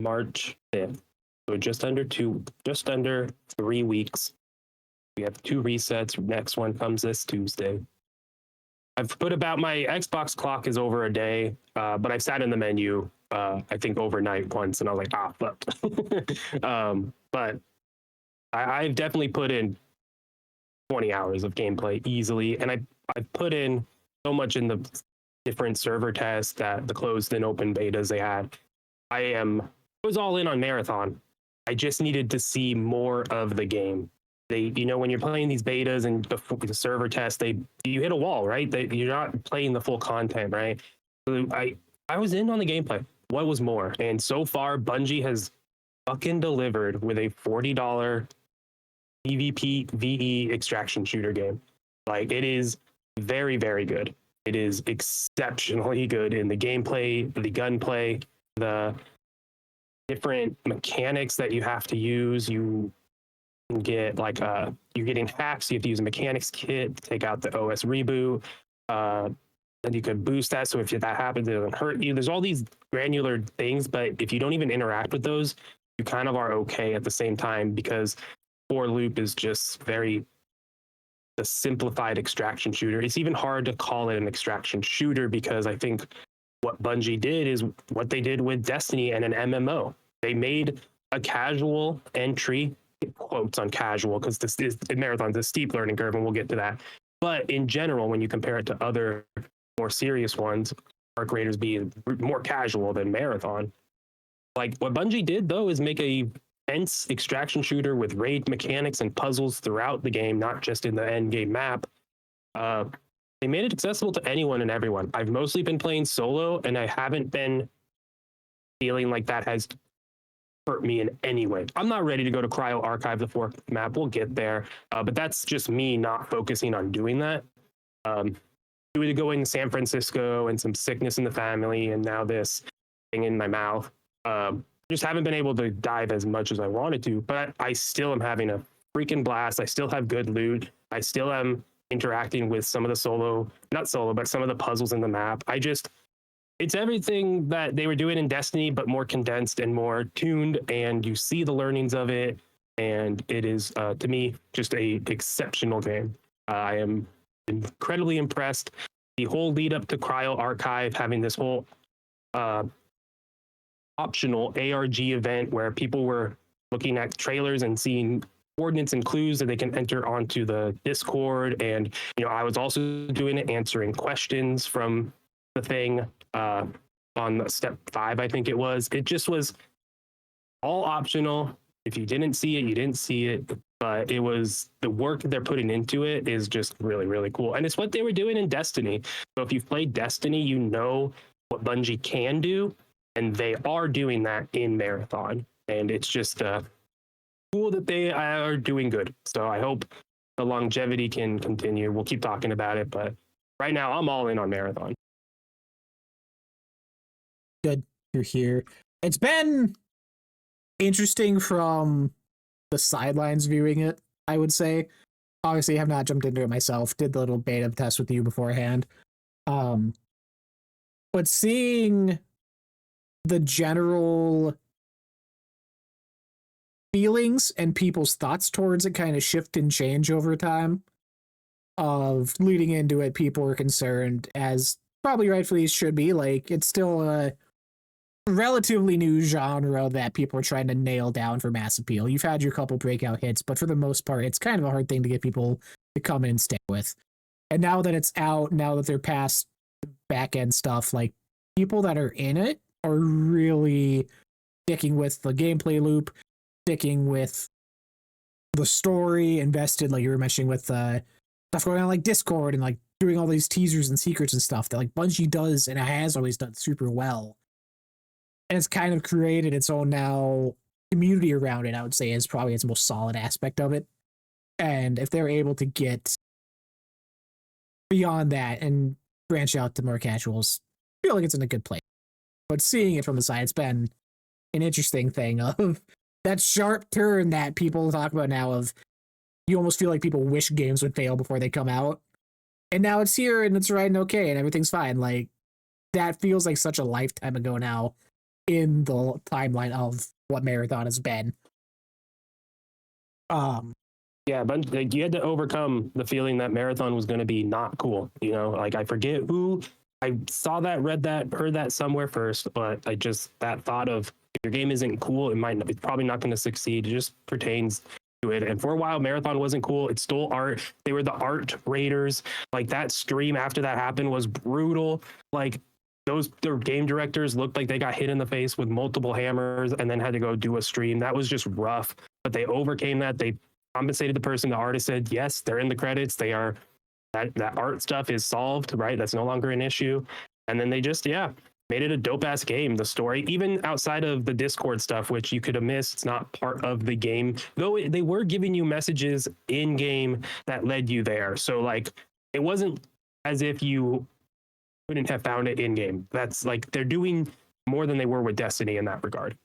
March 5th. So just under 3 weeks. We have 2 resets. Next one comes this Tuesday. I've put about my Xbox clock is over a day, but I've sat in the menu, I think overnight once, and I was like, fuck. But I've definitely put in 20 hours of gameplay easily, and I've put in so much in the different server tests, that the closed and open betas they had. I was all in on Marathon. I just needed to see more of the game. When you're playing these betas and the server test, you hit a wall, right? You're not playing the full content, right? So I was in on the gameplay. What was more? And so far, Bungie has fucking delivered with a $40 PvP VE extraction shooter game. Like, it is very, very good. It is exceptionally good in the gameplay, the gunplay, the different mechanics that you have to use. You can get you're getting hacks. You have to use a mechanics kit to take out the OS reboot. And you could boost that, so if that happens, it doesn't hurt you. There's all these granular things, but if you don't even interact with those, you kind of are okay at the same time, because For Loop is just very the simplified extraction shooter. It's even hard to call it an extraction shooter, because I think what Bungie did is what they did with Destiny and an MMO. They made a casual entry, quotes on casual, because this is Marathon's a steep learning curve, and we'll get to that. But in general, when you compare it to other more serious ones, Arc Raiders being more casual than Marathon. Like, what Bungie did, though, is make a dense extraction shooter with raid mechanics and puzzles throughout the game, not just in the end game map. They made it accessible to anyone and everyone. I've mostly been playing solo, and I haven't been feeling like that has hurt me in any way. I'm not ready to go to Cryo Archive, the 4th map. We'll get there. But that's just me not focusing on doing that. Due to going to San Francisco and some sickness in the family, and now this thing in my mouth, just haven't been able to dive as much as I wanted to. But I still am having a freaking blast. I still have good loot. I still am interacting with some of the some of the puzzles in the map. It's everything that they were doing in Destiny, but more condensed and more tuned, and you see the learnings of it. And it is, to me, just a exceptional game. I am incredibly impressed. The whole lead up to Cryo Archive, having this whole optional ARG event where people were looking at trailers and seeing coordinates and clues that they can enter onto the Discord. And, I was also doing it, answering questions from the thing on step 5, I think it was. It just was all optional. If you didn't see it, you didn't see it. But it was the work they're putting into it is just really, really cool. And it's what they were doing in Destiny. So if you've played Destiny, you know what Bungie can do. And they are doing that in Marathon. And it's just cool that they are doing good. So I hope the longevity can continue. We'll keep talking about it. But right now, I'm all in on Marathon. Good you're here. It's been interesting from the sidelines viewing it, I would say. Obviously, I have not jumped into it myself. Did the little beta test with you beforehand. But seeing the general feelings and people's thoughts towards it kind of shift and change over time, of leading into it, people were concerned, as probably rightfully should be. Like, it's still a relatively new genre that people are trying to nail down for mass appeal. You've had your couple breakout hits, but for the most part, it's kind of a hard thing to get people to come in and stay with. And now that it's out, now that they're past back end stuff, like, people that are in it are really sticking with the gameplay loop, sticking with the story, invested, like you were mentioning, with stuff going on like Discord and like doing all these teasers and secrets and stuff that like Bungie does and it has always done super well. And it's kind of created its own now community around it, I would say, is probably its most solid aspect of it. And if they're able to get beyond that and branch out to more casuals, I feel like it's in a good place. But seeing it from the side, it's been an interesting thing of that sharp turn that people talk about now, of you almost feel like people wish games would fail before they come out. And now it's here and it's riding okay and everything's fine. Like, that feels like such a lifetime ago now. in the timeline of what Marathon has been. Yeah, but like, you had to overcome the feeling that Marathon was going to be not cool. You know, like I forget who I saw that, read that, heard that somewhere first, but I just that thought of if your game isn't cool, it's probably not going to succeed. It just pertains to it. And for a while, Marathon wasn't cool. It stole art. They were the art raiders. Like that stream after that happened was brutal. Like their game directors looked like they got hit in the face with multiple hammers and then had to go do a stream. That was just rough. But they overcame that. They compensated the person. The artist said, yes, they're in the credits. They are that art stuff is solved, right? That's no longer an issue. And then they just, made it a dope ass game. The story, even outside of the Discord stuff, which you could have missed, it's not part of the game, though they were giving you messages in game that led you there. So like, it wasn't as if you couldn't have found it in game. That's like, they're doing more than they were with Destiny in that regard.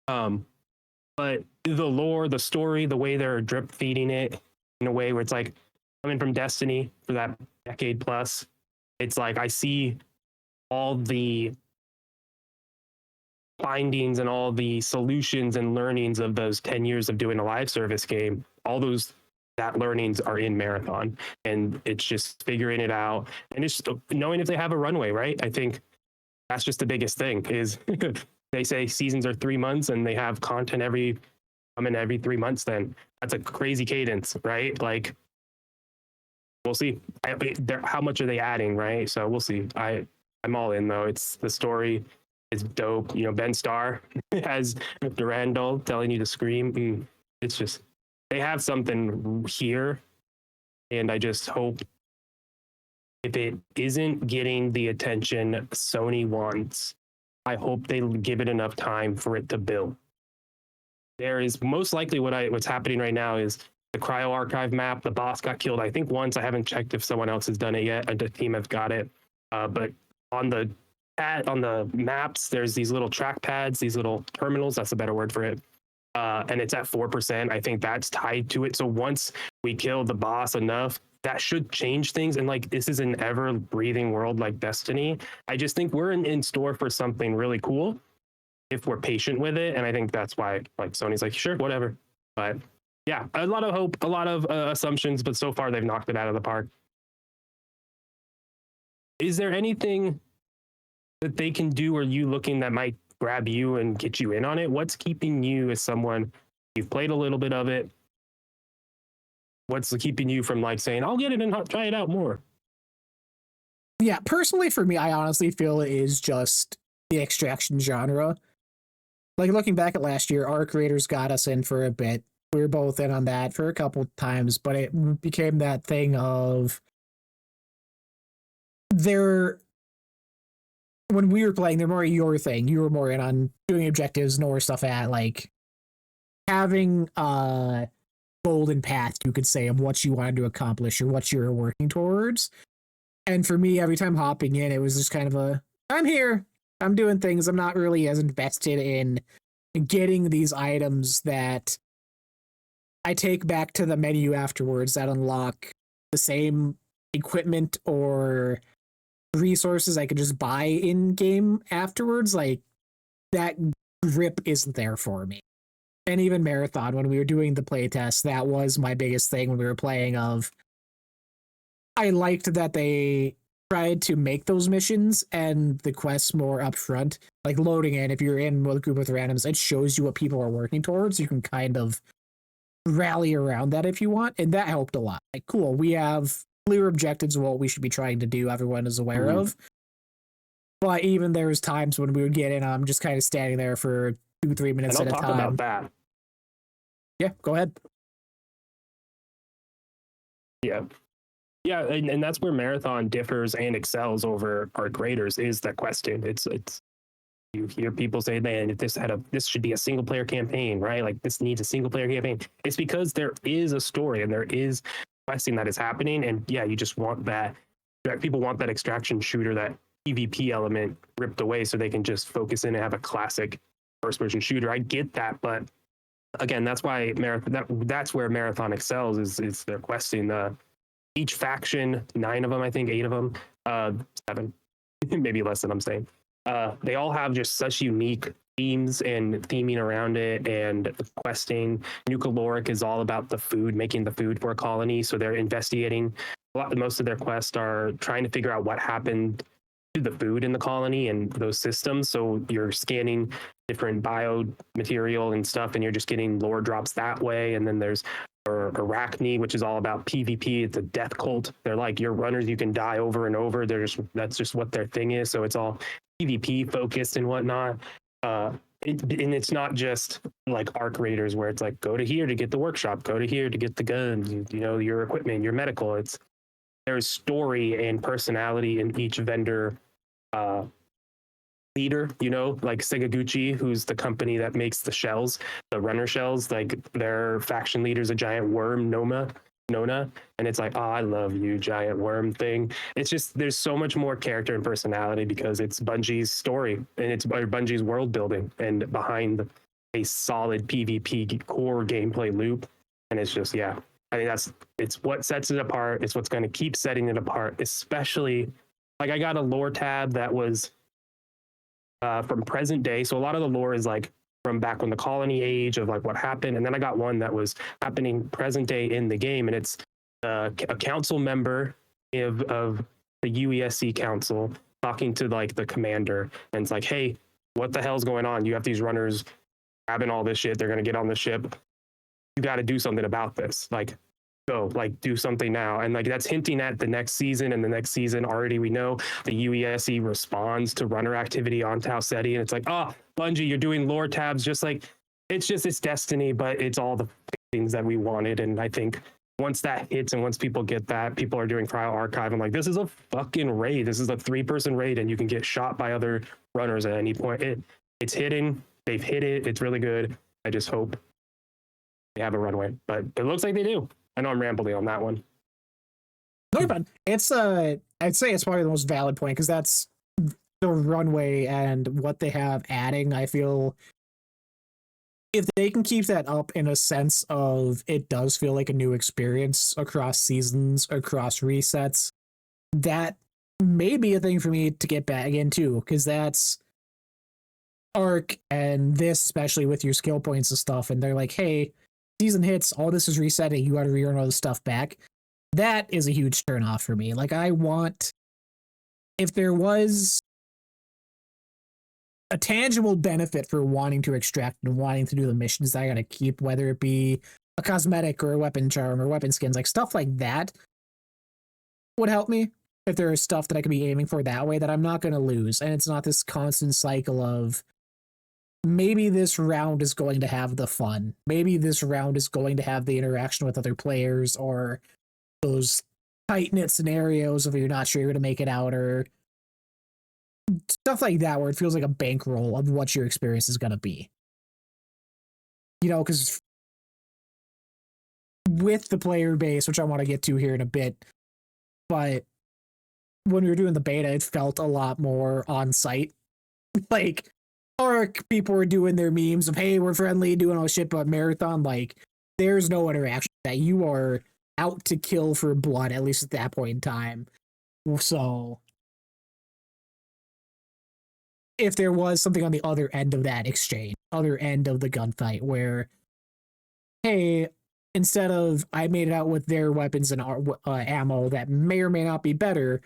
But the lore, the story, the way they're drip feeding it in a way where it's like coming from Destiny for that decade plus, it's like I see all the findings and all the solutions and learnings of those 10 years of doing a live service game. All that learnings are in Marathon, and it's just figuring it out and it's just knowing if they have a runway, right? I think that's just the biggest thing is they say seasons are 3 months and they have content every 3 months. Then that's a crazy cadence, right? Like we'll see how much are they adding, right? So we'll see. I'm all in though. It's the story is dope. You know, Ben Starr has Durandal telling you to scream. It's just they have something here, and I just hope if it isn't getting the attention Sony wants, I hope they give it enough time for it to build. There is most likely what's happening right now is the Cryo Archive map. The boss got killed, I think once. I haven't checked if someone else has done it yet. The team has got it, but on the maps, there's these little track pads, these little terminals. That's a better word for it. And it's at 4%. I think that's tied to it. So once we kill the boss enough, that should change things. And like, this is an ever breathing world like Destiny. I just think we're in store for something really cool if we're patient with it. And I think that's why like Sony's like, sure, whatever. But yeah, a lot of hope, a lot of assumptions, but so far they've knocked it out of the park. Is there anything that they can do or you looking that might grab you and get you in on it? What's keeping you as someone, you've played a little bit of it, what's keeping you from like saying, I'll get it and try it out more? Yeah, personally for me, I honestly feel it is just the extraction genre. Like looking back at last year, our creators got us in for a bit. We were both in on that for a couple times, but it became that thing of when we were playing, they're more your thing. You were more in on doing objectives, know where stuff at, like having a golden path, you could say, of what you wanted to accomplish or what you were working towards. And for me, every time hopping in, it was just kind of I'm here, I'm doing things. I'm not really as invested in getting these items that I take back to the menu afterwards that unlock the same equipment or resources I could just buy in game afterwards. Like that grip isn't there for me. And even Marathon, when we were doing the playtest, that was my biggest thing when we were playing of I liked that they tried to make those missions and the quests more upfront, like loading in. If you're in with a group with randoms, it shows you what people are working towards. You can kind of rally around that if you want, and that helped a lot. Like, cool, we have clear objectives of what we should be trying to do, everyone is aware of. But even there was times when we would get in, I'm just kind of standing there for 2-3 minutes at a time. Talk about that. Yeah, go ahead. Yeah, and that's where Marathon differs and excels over our creators is that questing. It's you hear people say, man, if this should be a single player campaign, right? Like this needs a single player campaign. It's because there is a story and there is questing that is happening. And yeah, you just want that. People want that extraction shooter, that PvP element ripped away so they can just focus in and have a classic first person shooter. I get that, but again, that's why that's where Marathon excels is their questing. Each faction, 9 of them, I think 8 of them, 7, maybe less than I'm saying. They all have just such unique themes and theming around it and questing. New Caloric is all about the food, making the food for a colony. So they're investigating. Most of their quests are trying to figure out what happened to the food in the colony and those systems. So you're scanning different biomaterial and stuff, and you're just getting lore drops that way. And then there's Arachne, which is all about PvP. It's a death cult. They're like your runners you can die over and over. That's just what their thing is. So it's all PvP focused and whatnot. And it's not just like Arc Raiders where it's like go to here to get the workshop, go to here to get the guns, you know, your equipment, your medical. There's story and personality in each vendor leader, you know, like Segaguchi, who's the company that makes the shells, the runner shells, like their faction leader's a giant worm, Nona. And it's like, oh, I love you, giant worm thing. It's just there's so much more character and personality because it's Bungie's story and it's Bungie's world building and behind a solid PvP core gameplay loop. And it's just, yeah, I think it's what sets it apart. It's what's going to keep setting it apart, especially like I got a lore tab that was from present day. So a lot of the lore is like from back when the colony age of like what happened. And then I got one that was happening present day in the game. And it's a council member of the UESC council talking to like the commander. And it's like, hey, what the hell's going on? You have these runners grabbing all this shit. They're going to get on the ship. You got to do something about this. Like, go, like, do something now. And like, that's hinting at the next season. And the next season already, we know the UESC responds to runner activity on Tau Ceti. And it's like, oh, Bungie, you're doing lore tabs. Just like, it's destiny, but it's all the things that we wanted. And I think once that hits and once people get that, people are doing Cryo Archive. I'm like, this is a fucking raid. This is a 3-person raid and you can get shot by other runners at any point. It's hitting. They've hit it. It's really good. I just hope they have a runway, but it looks like they do. I know I'm rambling on that one. No, but it's I'd say it's probably the most valid point because that's the runway and what they have adding. I feel if they can keep that up in a sense of it does feel like a new experience across seasons, across resets, that may be a thing for me to get back into because that's Arc and this, especially with your skill points and stuff. And they're like, hey, season hits, all this is resetting, you got to rerun all the stuff back. That is a huge turnoff for me. Like, I want, if there was a tangible benefit for wanting to extract and wanting to do the missions I gotta keep, whether it be a cosmetic or a weapon charm or weapon skins, like stuff like that would help me. If there is stuff that I could be aiming for that way that I'm not gonna lose, and it's not this constant cycle of maybe this round is going to have the fun. Maybe this round is going to have the interaction with other players or those tight-knit scenarios of you're not sure you're going to make it out or stuff like that where it feels like a bankroll of what your experience is going to be. You know, because with the player base, which I want to get to here in a bit, but when we were doing the beta, it felt a lot more on-site. Like, Arc, people were doing their memes of, hey, we're friendly, doing all this shit, but Marathon, like, there's no interaction. That you are out to kill for blood, at least at that point in time. So, if there was something on the other end of that exchange, other end of the gunfight, where, hey, instead of I made it out with their weapons and ammo that may or may not be better,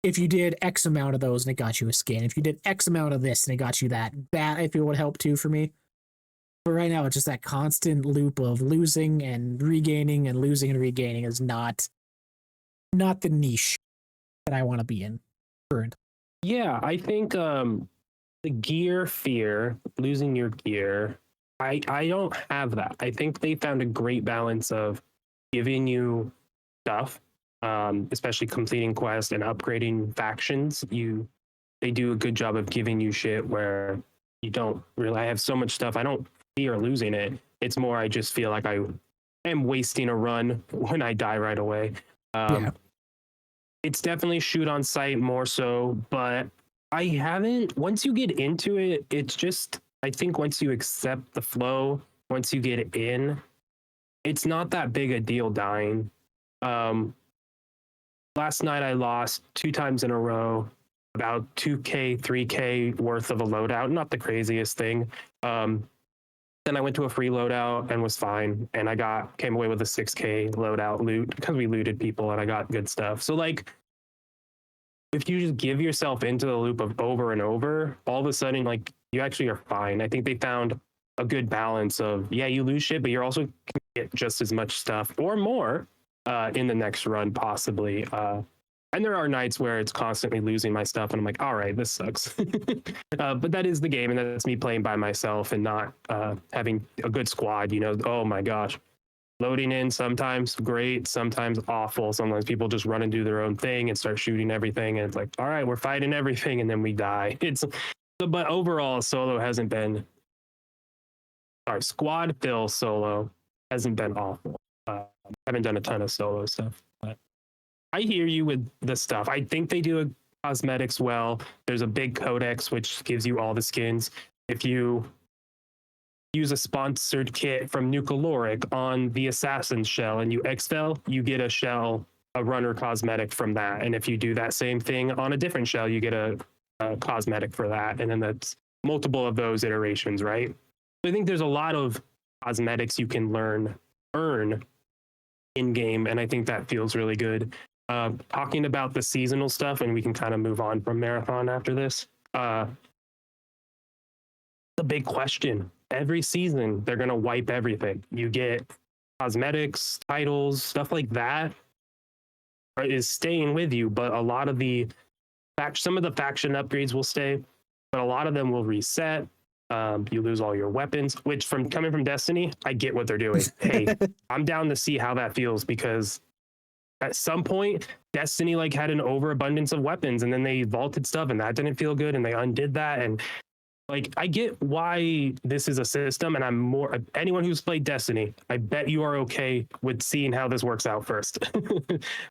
if you did X amount of those and it got you a skin, if you did X amount of this and it got you that I feel would help too for me. But right now, it's just that constant loop of losing and regaining and losing and regaining is not the niche that I want to be in currently. Yeah, I think the gear fear, losing your gear, I don't have that. I think they found a great balance of giving you stuff, especially completing quests and upgrading factions. They do a good job of giving you shit where you don't really. I have so much stuff. I don't fear losing it. It's more I just feel like I am wasting a run when I die right away. Yeah. It's definitely shoot on sight more so, but I haven't. Once you get into it, it's just. I think once you accept the flow, once you get in, it's not that big a deal dying. Last night I lost 2 times in a row. about 2K, 3K worth of a loadout. Not the craziest thing. Then I went to a free loadout and was fine. And I came away with a 6K loadout loot because we looted people and I got good stuff. So like, if you just give yourself into the loop of over and over, all of a sudden, like, you actually are fine. I think they found a good balance of, yeah, you lose shit, but you're also can get just as much stuff or more in the next run, possibly. And there are nights where it's constantly losing my stuff, and I'm like, all right, this sucks. But that is the game, and that's me playing by myself and not having a good squad. You know, oh my gosh, loading in sometimes great, sometimes awful. Sometimes people just run and do their own thing and start shooting everything, and it's like, all right, we're fighting everything, and then we die. But overall, solo hasn't been. Our squad fill solo hasn't been awful. Haven't done a ton of solo stuff, but I hear you with the stuff. I think they do cosmetics well. There's a big codex which gives you all the skins. If you use a sponsored kit from Nucaloric on the assassin shell and you exfil, you get a runner cosmetic from that. And if you do that same thing on a different shell, you get a cosmetic for that. And then that's multiple of those iterations, right? I think there's a lot of cosmetics you can earn in game, and I think that feels really good. Talking about the seasonal stuff, and we can kind of move on from Marathon after this. The big question: every season, they're gonna wipe everything. You get cosmetics, titles, stuff like that is staying with you, but a lot of some of the faction upgrades will stay, but a lot of them will reset. You lose all your weapons, which coming from Destiny, I get what they're doing. Hey, I'm down to see how that feels, because at some point Destiny like had an overabundance of weapons and then they vaulted stuff and that didn't feel good and they undid that. And like, I get why this is a system, and anyone who's played Destiny, I bet you are okay with seeing how this works out first.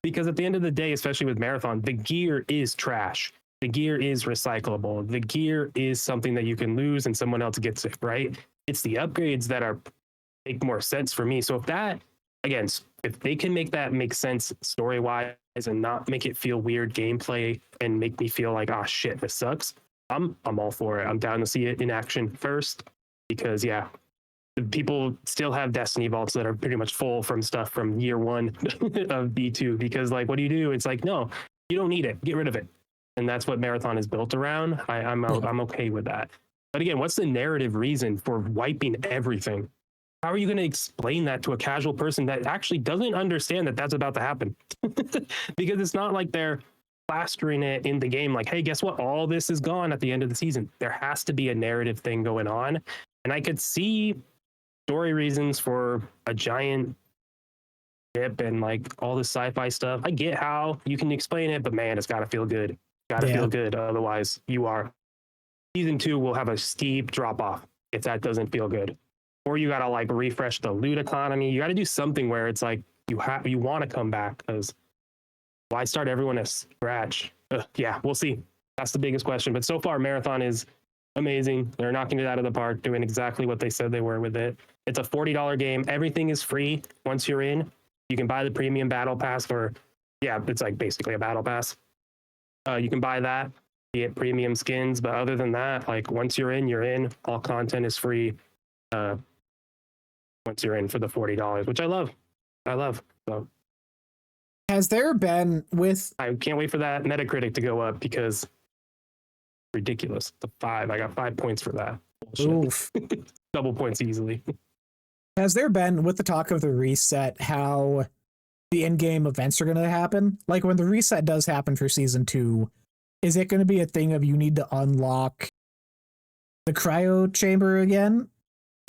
Because at the end of the day, especially with Marathon, the gear is trash. The gear is recyclable. The gear is something that you can lose and someone else gets it, right? It's the upgrades that make more sense for me. So if they can make that make sense story-wise and not make it feel weird gameplay and make me feel like, oh shit, this sucks, I'm all for it. I'm down to see it in action first, because yeah, people still have Destiny vaults that are pretty much full from stuff from year one of B2, because like, what do you do? It's like, no, you don't need it. Get rid of it. And that's what Marathon is built around. I'm okay with that. But again, what's the narrative reason for wiping everything? How are you going to explain that to a casual person that actually doesn't understand that that's about to happen? Because it's not like they're plastering it in the game like, hey, guess what? All this is gone at the end of the season. There has to be a narrative thing going on. And I could see story reasons for a giant ship and like all this sci-fi stuff. I get how you can explain it, but man, it's got to feel good. Feel good. Otherwise, season 2 will have a steep drop off if that doesn't feel good. Or you got to like refresh the loot economy. You got to do something where it's like you want to come back, because why start everyone at scratch? Yeah, we'll see. That's the biggest question. But so far, Marathon is amazing. They're knocking it out of the park, doing exactly what they said they were with it. It's a $40 game. Everything is free once you're in. You can buy the premium battle pass it's like basically a battle pass. You can buy that, get premium skins, but other than that, like once you're in, you're in. All content is free. Once you're in for the $40, which I love. So has there been I can't wait for that Metacritic to go up, because ridiculous. I got 5 points for that. Oof. Double points easily. Has there been, with the talk of the reset, how the in-game events are going to happen? Like when the reset does happen for season 2, is it going to be a thing of you need to unlock the cryo chamber again?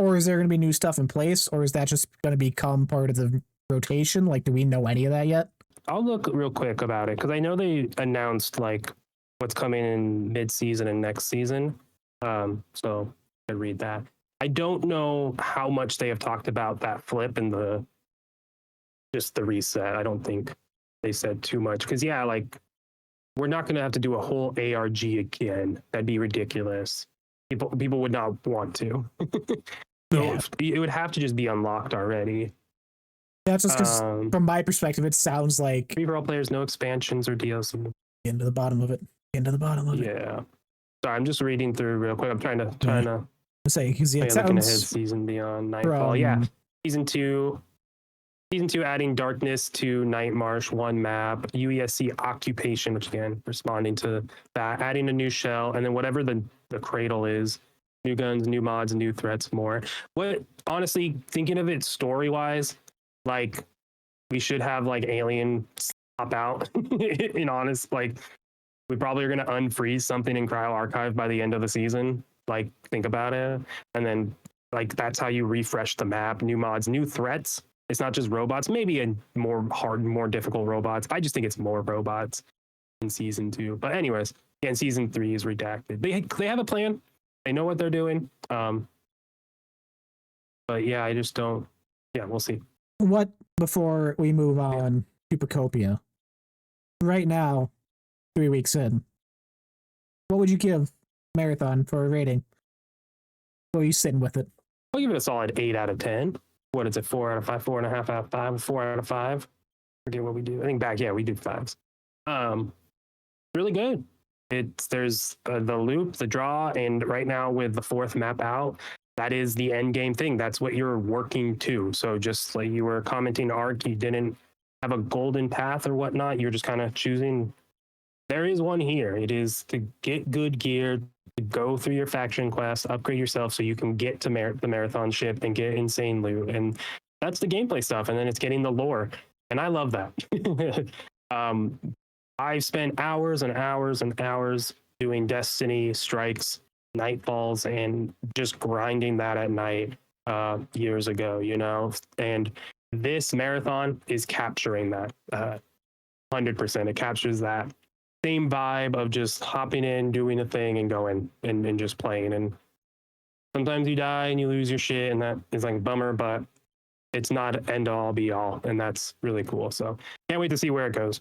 Or is there going to be new stuff in place? Or is that just going to become part of the rotation? Like, do we know any of that yet? I'll look real quick about it, because I know they announced like what's coming in mid-season and next season. So I read that. I don't know how much they have talked about that flip and just the reset. I don't think they said too much, because yeah, like we're not going to have to do a whole ARG again. That'd be ridiculous. People would not want to. So Yeah. it would have to just be unlocked already. That's just because, from my perspective, it sounds like free for all players, no expansions or DLC. into the bottom of it. Into the bottom of it. Yeah. Sorry, I'm just reading through real quick. I'm trying to Say, because yeah, it looking ahead. sounds Season Beyond Nightfall. Yeah, from season two adding Darkness to Night March, one map, UESC Occupation, which again responding to that, adding a new shell, and then whatever the cradle is, new guns, new mods, new threats, more. What honestly, thinking of it story wise, like we should have like Alien pop out. In honest, like we probably are gonna unfreeze something in Cryo Archive by the end of the season. Like think about it, and then like that's how you refresh the map, new mods, new threats. It's not just robots, maybe a more hard, more difficult robots. I just think it's more robots in season 2. But anyways, yeah, in season 3 is redacted. They have a plan. They know what they're doing. But yeah, I just don't. Yeah, we'll see. what before we move on to Pacopia. Right now, 3 weeks in, what would you give Marathon for a rating? What are you sitting with it? I'll give it a solid 8 out of 10. What is it? 4 out of 5, 4.5 out of 5, 4 out of 5. Forget what we do. I think back, yeah, we did 5s. Really good. There's the loop, the draw, and right now with the 4th map out, that is the end game thing. That's what you're working to. So just like you were commenting, Ark, you didn't have a golden path or whatnot. You're just kind of choosing. There is one here. It is to get good gear, to go through your faction quest, upgrade yourself so you can get to the marathon ship and get insane loot. And that's the gameplay stuff. And then it's getting the lore. And I love that. I've spent hours and hours and hours doing Destiny, Strikes, Nightfalls, and just grinding that at night years ago, you know? And this marathon is capturing that 100%. It captures that same vibe of just hopping in, doing a thing, and going and just playing. And sometimes you die and you lose your shit, and that is like a bummer, but it's not end all be all, and that's really cool. So can't wait to see where it goes.